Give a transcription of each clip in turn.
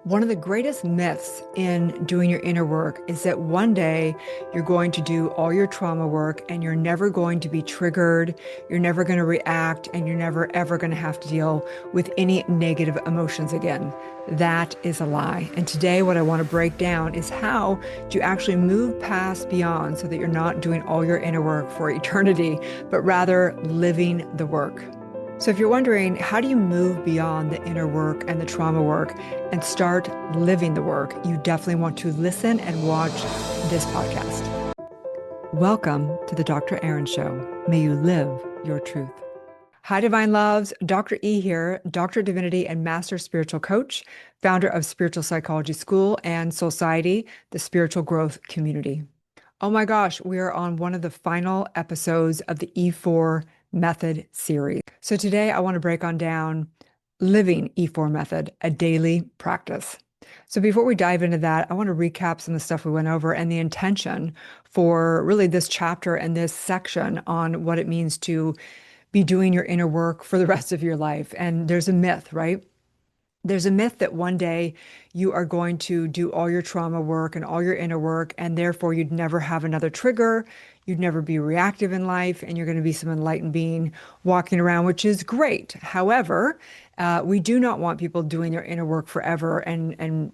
One of the greatest myths in doing your inner work is that one day you're going to do all your trauma work and you're never going to be triggered, you're never going to react, and you're never ever going to have to deal with any negative emotions again. That is a lie. And today, what I want to break down is how to actually move past beyond so that you're not doing all your inner work for eternity, but rather living the work. So, if you're wondering, how do you move beyond the inner work and the trauma work and start living the work, you definitely want to listen and watch this podcast. Welcome to the Dr. Erin Show. May you live your truth. Hi, Divine Loves. Dr. E here, Doctor of Divinity and Master Spiritual Coach, founder of Spiritual Psychology School and Society, the Spiritual Growth Community. Oh my gosh, we are on one of the final episodes of the E4 Method series. So today I want to break on down living E4 Method, a daily practice. So before we dive into that, I want to recap some of the stuff we went over and the intention for really this chapter and this section on what it means to be doing your inner work for the rest of your life. And there's a myth, right? There's a myth that one day you are going to do all your trauma work and all your inner work, and therefore you'd never have another trigger, you'd never be reactive in life, and you're going to be some enlightened being walking around, which is great. However, we do not want people doing their inner work forever and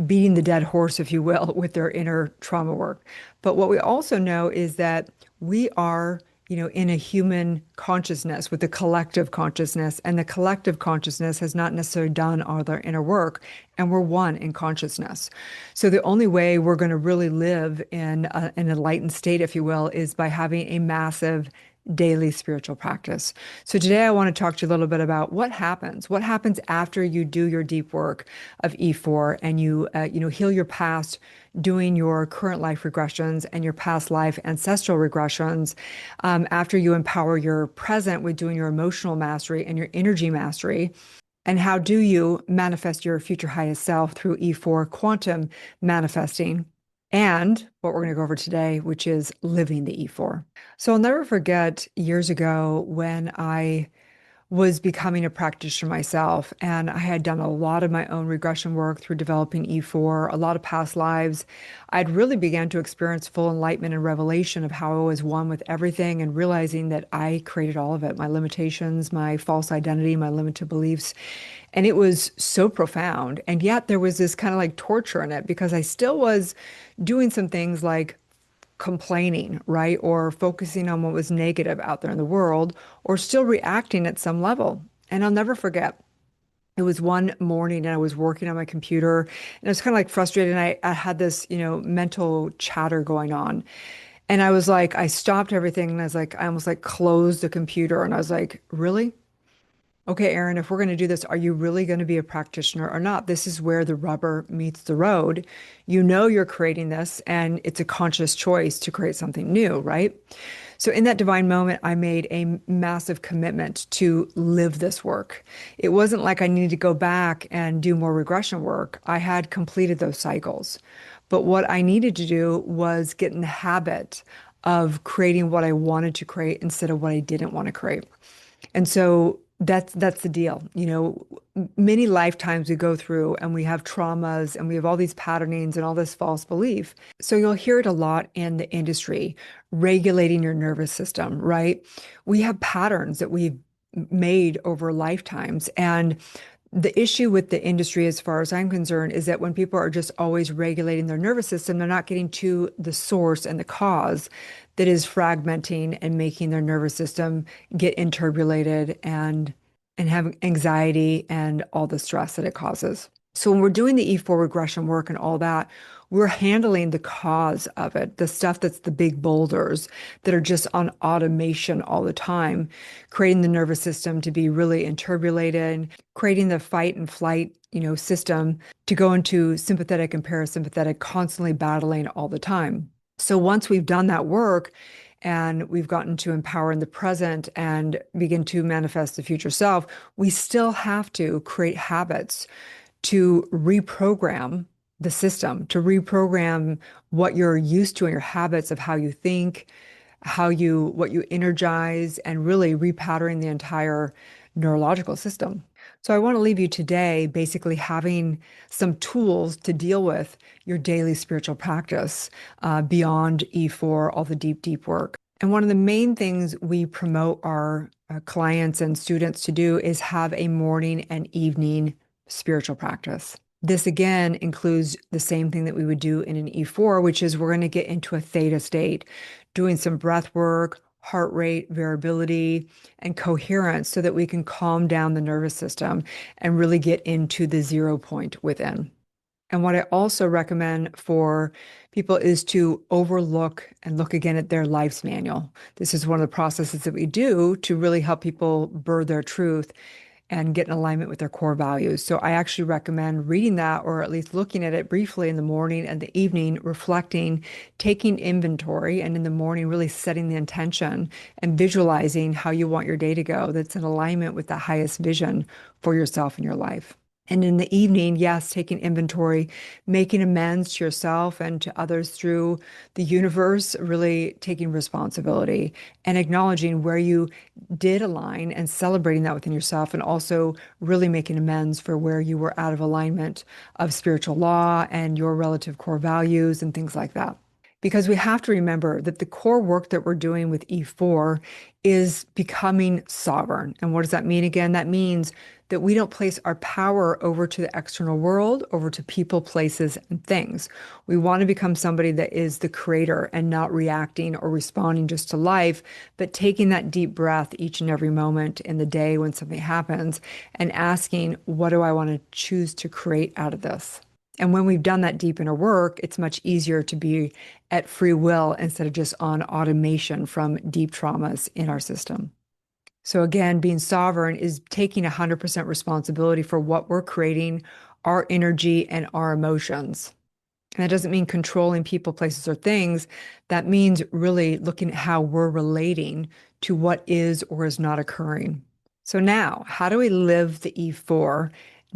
beating the dead horse, if you will, with their inner trauma work. But what we also know is that we are in a human consciousness with the collective consciousness, and the collective consciousness has not necessarily done all their inner work, and we're one in consciousness. So the only way we're going to really live in an enlightened state, if you will, is by having a massive daily spiritual practice. So today I want to talk to you a little bit about what happens after you do your deep work of E4 and you heal your past doing your current life regressions and your past life ancestral regressions, after you empower your present with doing your emotional mastery and your energy mastery. And how do you manifest your future highest self through E4 quantum manifesting? And what we're going to go over today, which is living the E4. So I'll never forget years ago when I was becoming a practitioner myself, and I had done a lot of my own regression work through developing E4, a lot of past lives. I'd really began to experience full enlightenment and revelation of how I was one with everything and realizing that I created all of it, my limitations, my false identity, my limited beliefs. And it was so profound. And yet there was this kind of like torture in it because I still was doing some things like complaining, right? Or focusing on what was negative out there in the world, or still reacting at some level. And I'll never forget. It was one morning and I was working on my computer and I was kind of like frustrated. And I had this, mental chatter going on. And I was like, I stopped everything and I was like, I almost like closed the computer and I was like, really? Okay, Erin, if we're going to do this, are you really going to be a practitioner or not? This is where the rubber meets the road. You know you're creating this, and it's a conscious choice to create something new, right? So in that divine moment, I made a massive commitment to live this work. It wasn't like I needed to go back and do more regression work. I had completed those cycles. But what I needed to do was get in the habit of creating what I wanted to create instead of what I didn't want to create. And so that's the deal. Many lifetimes we go through and we have traumas and we have all these patternings and all this false belief. So you'll hear it a lot in the industry, regulating your nervous system, right? We have patterns that we've made over lifetimes. And the issue with the industry, as far as I'm concerned, is that when people are just always regulating their nervous system, they're not getting to the source and the cause that is fragmenting and making their nervous system get interbulated and have anxiety and all the stress that it causes. So when we're doing the E4 regression work and all that, we're handling the cause of it, the stuff that's the big boulders that are just on automation all the time, creating the nervous system to be really interbulated, creating the fight and flight, system to go into sympathetic and parasympathetic, constantly battling all the time. So once we've done that work and we've gotten to empower in the present and begin to manifest the future self, we still have to create habits to reprogram the system, to reprogram what you're used to and your habits of how you think, what you energize, and really repatterning the entire neurological system. So I want to leave you today basically having some tools to deal with your daily spiritual practice beyond E4, all the deep, deep work. And one of the main things we promote our clients and students to do is have a morning and evening spiritual practice. This again includes the same thing that we would do in an E4, which is we're going to get into a theta state, doing some breath work, heart rate variability, and coherence so that we can calm down the nervous system and really get into the 0 point within. And what I also recommend for people is to overlook and look again at their life's manual. This is one of the processes that we do to really help people birth their truth and get in alignment with their core values. So I actually recommend reading that or at least looking at it briefly in the morning and the evening, reflecting, taking inventory, and in the morning, really setting the intention and visualizing how you want your day to go that's in alignment with the highest vision for yourself and your life. And in the evening, yes, taking inventory, making amends to yourself and to others through the universe, really taking responsibility and acknowledging where you did align and celebrating that within yourself, and also really making amends for where you were out of alignment of spiritual law and your relative core values and things like that. Because we have to remember that the core work that we're doing with E4 is becoming sovereign. And what does that mean again? That means that we don't place our power over to the external world, over to people, places, and things. We want to become somebody that is the creator and not reacting or responding just to life, but taking that deep breath each and every moment in the day when something happens and asking, what do I want to choose to create out of this? And when we've done that deep inner work, it's much easier to be at free will instead of just on automation from deep traumas in our system. So again, being sovereign is taking 100% responsibility for what we're creating, our energy and our emotions. And that doesn't mean controlling people, places, or things. That means really looking at how we're relating to what is or is not occurring. So now, how do we live the E4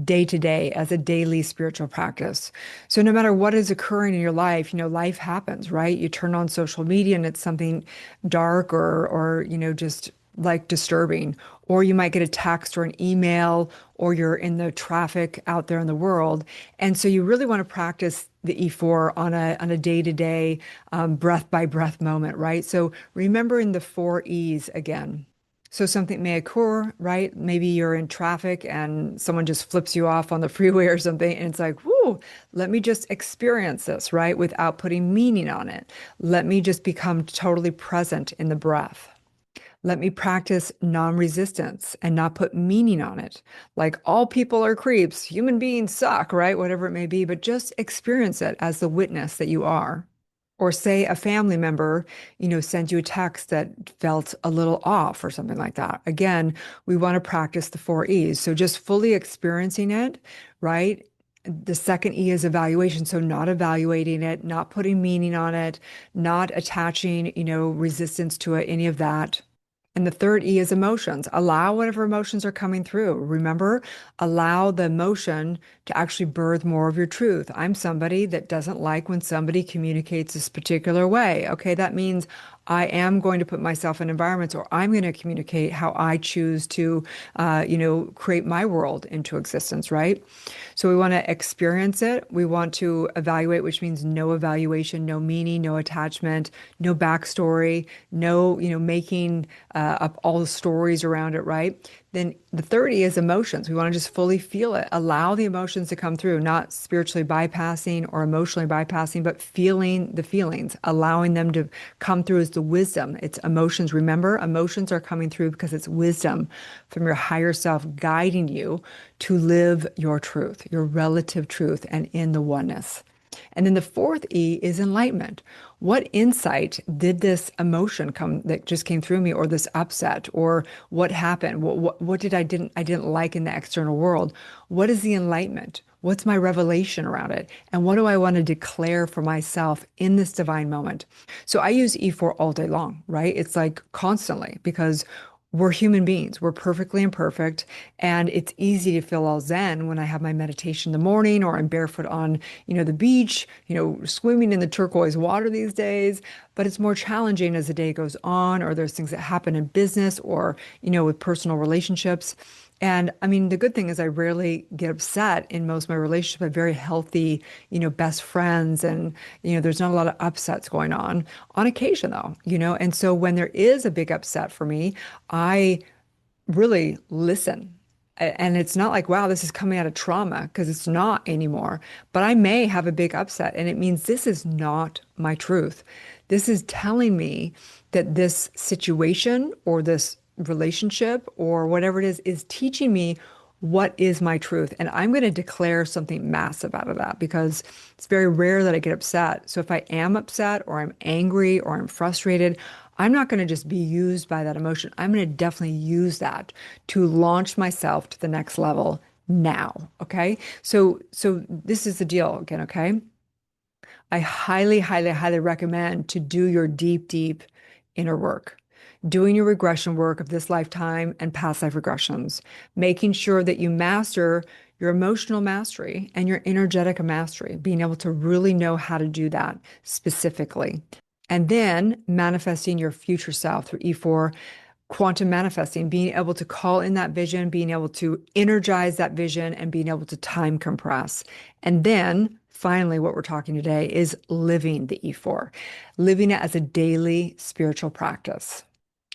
day to day as a daily spiritual practice? So no matter what is occurring in your life, life happens, right? You turn on social media and it's something dark or just like disturbing, or you might get a text or an email, or you're in the traffic out there in the world. And so you really want to practice the E4 on a day-to-day, breath by breath moment, right? So remembering the four E's again. So something may occur, right? Maybe you're in traffic and someone just flips you off on the freeway or something, and it's like, whoo, let me just experience this, right? Without putting meaning on it. Let me just become totally present in the breath. Let me practice non-resistance and not put meaning on it. Like all people are creeps, human beings suck, right? Whatever it may be, but just experience it as the witness that you are. Or say a family member, sent you a text that felt a little off or something like that. Again, we want to practice the four E's. So just fully experiencing it, right? The second E is evaluation. So not evaluating it, not putting meaning on it, not attaching, resistance to it, any of that. And the third E is emotions. Allow whatever emotions are coming through. Remember, allow the emotion to actually birth more of your truth. I'm somebody that doesn't like when somebody communicates this particular way. Okay, that means I am going to put myself in environments, or I'm going to communicate how I choose to, create my world into existence, right? So we want to experience it. We want to evaluate, which means no evaluation, no meaning, no attachment, no backstory, no, making up all the stories around it, right? Then the 30 is emotions. We want to just fully feel it. Allow the emotions to come through, not spiritually bypassing or emotionally bypassing, but feeling the feelings, allowing them to come through as the wisdom. It's emotions. Remember, emotions are coming through because it's wisdom from your higher self guiding you to live your truth, your relative truth, and in the oneness. And then the fourth E is enlightenment. What insight did this emotion come that just came through me, or this upset, or what happened? What did I didn't like in the external world? What is the enlightenment? What's my revelation around it? And what do I want to declare for myself in this divine moment? So I use E4 all day long, right? It's like constantly, because we're human beings. We're perfectly imperfect. And it's easy to feel all zen when I have my meditation in the morning, or I'm barefoot on, the beach, swimming in the turquoise water these days. But it's more challenging as the day goes on, or there's things that happen in business or, with personal relationships. And I mean, the good thing is I rarely get upset in most of my relationships. I have very healthy, best friends, and, there's not a lot of upsets going on occasion though, and so when there is a big upset for me, I really listen. And it's not like, wow, this is coming out of trauma, because it's not anymore. But I may have a big upset, and it means this is not my truth. This is telling me that this situation or this relationship or whatever it is teaching me what is my truth. And I'm going to declare something massive out of that, because it's very rare that I get upset. So if I am upset or I'm angry or I'm frustrated, I'm not going to just be used by that emotion. I'm going to definitely use that to launch myself to the next level now. Okay. So this is the deal again. Okay. I highly, highly, highly recommend to do your deep, deep inner work, doing your regression work of this lifetime and past life regressions, making sure that you master your emotional mastery and your energetic mastery, being able to really know how to do that specifically. And then manifesting your future self through E4 quantum manifesting, being able to call in that vision, being able to energize that vision, and being able to time compress. And then finally, what we're talking today is living the E4, living it as a daily spiritual practice.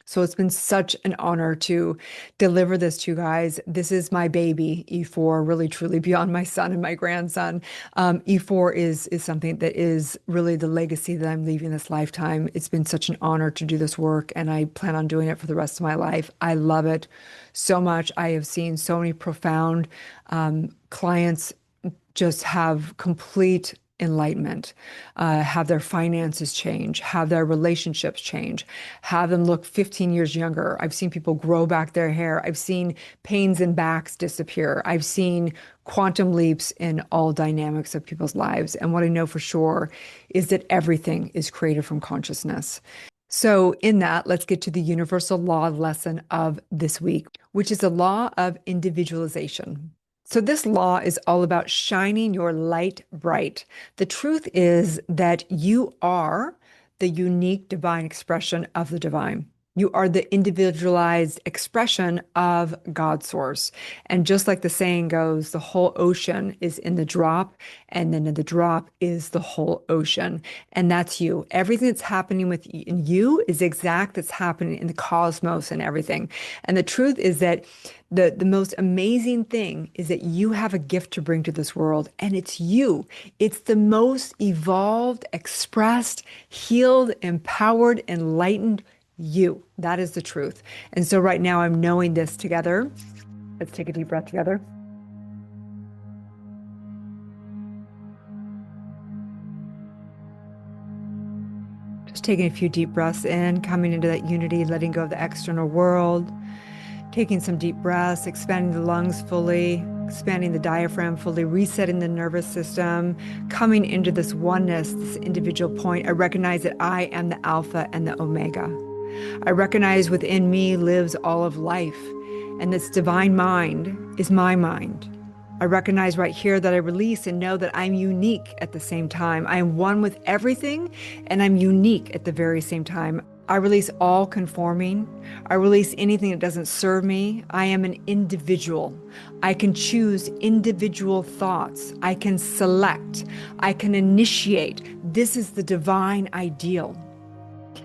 So it's been such an honor to deliver this to you guys. This is my baby, E4, really truly beyond my son and my grandson. E4 is something that is really the legacy that I'm leaving this lifetime. It's been such an honor to do this work, and I plan on doing it for the rest of my life. I love it so much. I have seen so many profound clients just have complete enlightenment, have their finances change, have their relationships change, have them look 15 years younger. I've seen people grow back their hair. I've seen pains in backs disappear. I've seen quantum leaps in all dynamics of people's lives. And what I know for sure is that everything is created from consciousness. So, in that, let's get to the universal law lesson of this week, which is the law of individualization. So, this law is all about shining your light bright. The truth is that you are the unique divine expression of the divine. You are the individualized expression of God's source. And just like the saying goes, the whole ocean is in the drop, and then in the drop is the whole ocean. And that's you. Everything that's happening in you is exact that's happening in the cosmos and everything. And the truth is that the most amazing thing is that you have a gift to bring to this world, and it's you. It's the most evolved, expressed, healed, empowered, enlightened you. That is the truth. And so right now I'm knowing this together. Let's take a deep breath together. Just taking a few deep breaths in, coming into that unity, letting go of the external world, taking some deep breaths, expanding the lungs fully, expanding the diaphragm fully, resetting the nervous system, coming into this oneness, this individual point. I recognize that I am the Alpha and the Omega. I recognize within me lives all of life, and this divine mind is my mind. I recognize right here that I release and know that I'm unique at the same time. I am one with everything, and I'm unique at the very same time. I release all conforming. I release anything that doesn't serve me. I am an individual. I can choose individual thoughts. I can select. I can initiate. This is the divine ideal.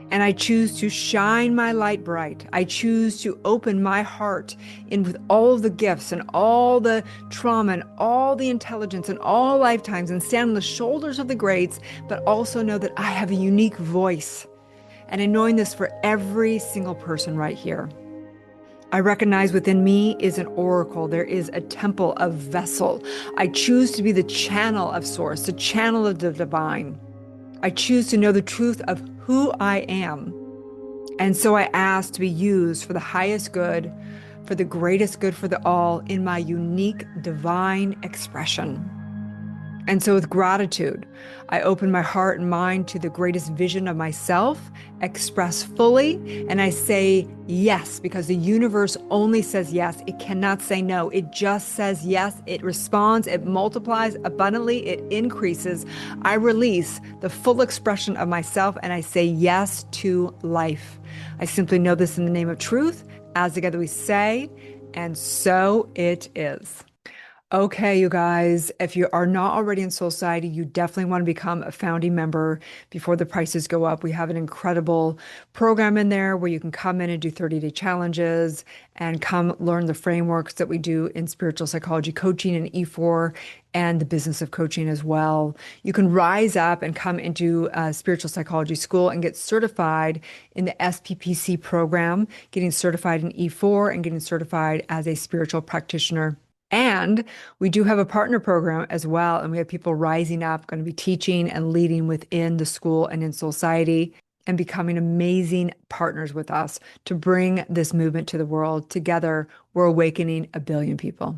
And I choose to shine my light bright. I choose to open my heart in with all the gifts and all the trauma and all the intelligence and all lifetimes, and stand on the shoulders of the greats, but also know that I have a unique voice. And in knowing this for every single person right here, I recognize within me is an oracle. There is a temple, a vessel. I choose to be the channel of source, the channel of the divine. I choose to know the truth of who I am. And so I ask to be used for the highest good, for the greatest good for the all, in my unique divine expression. And so with gratitude, I open my heart and mind to the greatest vision of myself, express fully, and I say yes, because the universe only says yes. It cannot say no. It just says yes. It responds, it multiplies abundantly, it increases. I release the full expression of myself, and I say yes to life. I simply know this in the name of truth. As together we say, And so it is. Okay, you guys, if you are not already in Soul Society, you definitely want to become a founding member before the prices go up. We have an incredible program in there where you can come in and do 30-day challenges and come learn the frameworks that we do in spiritual psychology coaching and E4 and the business of coaching as well. You can rise up and come into spiritual psychology school and get certified in the SPPC program, getting certified in E4 and getting certified as a spiritual practitioner. And we do have a partner program as well. And we have people rising up, going to be teaching and leading within the school and in society and becoming amazing partners with us to bring this movement to the world. Together, we're awakening a billion people.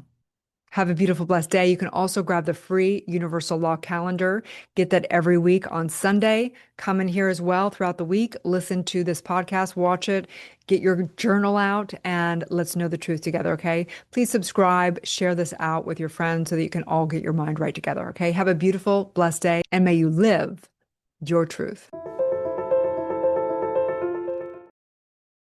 Have a beautiful, blessed day. You can also grab the free Universal Law Calendar. Get that every week on Sunday. Come in here as well throughout the week. Listen to this podcast, watch it, get your journal out, and let's know the truth together, okay? Please subscribe, share this out with your friends so that you can all get your mind right together, okay? Have a beautiful, blessed day, and may you live your truth.